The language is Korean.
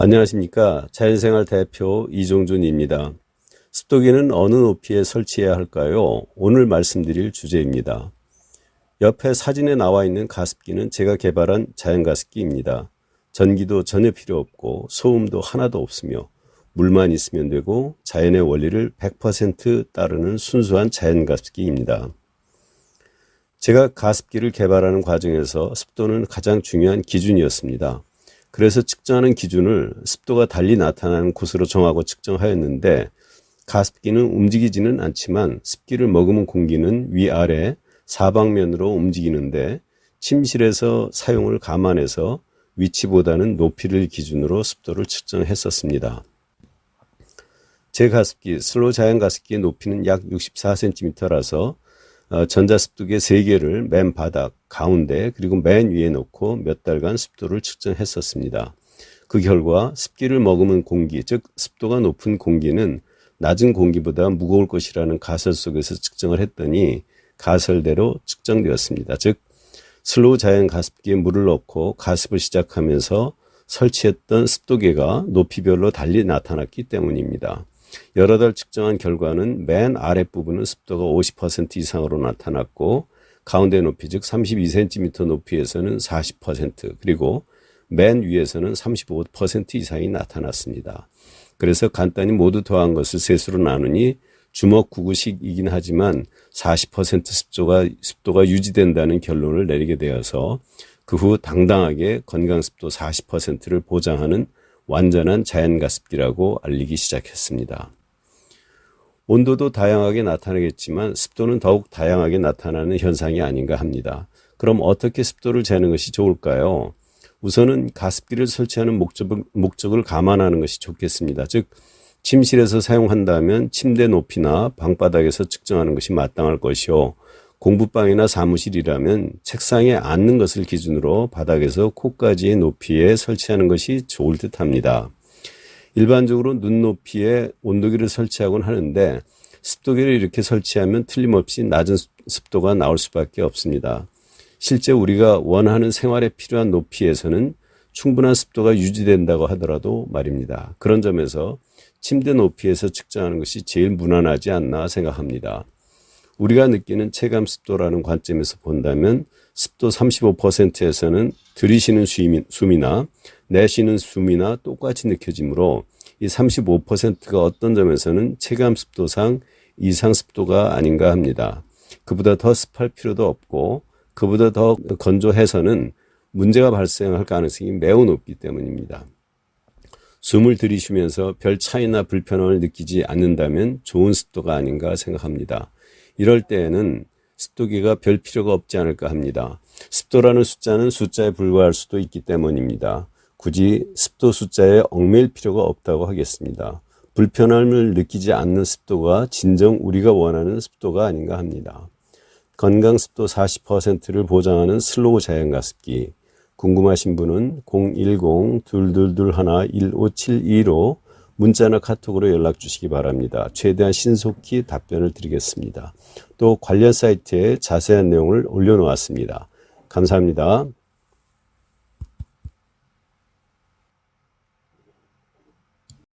안녕하십니까. 자연생활 대표 이종준입니다. 습도계는 어느 높이에 설치해야 할까요? 오늘 말씀드릴 주제입니다. 옆에 사진에 나와 있는 가습기는 제가 개발한 자연가습기입니다. 전기도 전혀 필요 없고 소음도 하나도 없으며 물만 있으면 되고 자연의 원리를 100% 따르는 순수한 자연가습기입니다. 제가 가습기를 개발하는 과정에서 습도는 가장 중요한 기준이었습니다. 그래서 측정하는 기준을 습도가 달리 나타나는 곳으로 정하고 측정하였는데, 가습기는 움직이지는 않지만 습기를 머금은 공기는 위아래 사방면으로 움직이는데, 침실에서 사용을 감안해서 위치보다는 높이를 기준으로 습도를 측정했었습니다. 제 가습기, 슬로우 자연 가습기의 높이는 약 64cm라서 전자습도계 3개를 맨 바닥, 가운데, 그리고 맨 위에 놓고 몇 달간 습도를 측정했었습니다. 그 결과 습기를 머금은 공기, 즉 습도가 높은 공기는 낮은 공기보다 무거울 것이라는 가설 속에서 측정을 했더니 가설대로 측정되었습니다. 즉 슬로우 자연 가습기에 물을 넣고 가습을 시작하면서 설치했던 습도계가 높이별로 달리 나타났기 때문입니다. 여러 달 측정한 결과는 맨 아랫부분은 습도가 50% 이상으로 나타났고, 가운데 높이 즉 32cm 높이에서는 40%, 그리고 맨 위에서는 35% 이상이 나타났습니다. 그래서 간단히 모두 더한 것을 셋으로 나누니 주먹구구식이긴 하지만 40% 습도가 유지된다는 결론을 내리게 되어서 그 후 당당하게 건강습도 40%를 보장하는 완전한 자연가습기라고 알리기 시작했습니다. 온도도 다양하게 나타나겠지만 습도는 더욱 다양하게 나타나는 현상이 아닌가 합니다. 그럼 어떻게 습도를 재는 것이 좋을까요? 우선은 가습기를 설치하는 목적을 감안하는 것이 좋겠습니다. 즉 침실에서 사용한다면 침대 높이나 방바닥에서 측정하는 것이 마땅할 것이요, 공부방이나 사무실이라면 책상에 앉는 것을 기준으로 바닥에서 코까지의 높이에 설치하는 것이 좋을 듯 합니다. 일반적으로 눈높이에 온도계를 설치하곤 하는데, 습도계를 이렇게 설치하면 틀림없이 낮은 습도가 나올 수밖에 없습니다. 실제 우리가 원하는 생활에 필요한 높이에서는 충분한 습도가 유지된다고 하더라도 말입니다. 그런 점에서 침대 높이에서 측정하는 것이 제일 무난하지 않나 생각합니다. 우리가 느끼는 체감 습도라는 관점에서 본다면 습도 35%에서는 들이쉬는 숨이나 내쉬는 숨이나 똑같이 느껴지므로 이 35%가 어떤 점에서는 체감 습도상 이상 습도가 아닌가 합니다. 그보다 더 습할 필요도 없고 그보다 더 건조해서는 문제가 발생할 가능성이 매우 높기 때문입니다. 숨을 들이쉬면서 별 차이나 불편함을 느끼지 않는다면 좋은 습도가 아닌가 생각합니다. 이럴 때에는 습도계가 별 필요가 없지 않을까 합니다. 습도라는 숫자는 숫자에 불과할 수도 있기 때문입니다. 굳이 습도 숫자에 얽매일 필요가 없다고 하겠습니다. 불편함을 느끼지 않는 습도가 진정 우리가 원하는 습도가 아닌가 합니다. 건강 습도 40%를 보장하는 슬로우 자연가습기, 궁금하신 분은 010-2221-1572로 문자나 카톡으로 연락 주시기 바랍니다. 최대한 신속히 답변을 드리겠습니다. 또 관련 사이트에 자세한 내용을 올려놓았습니다. 감사합니다.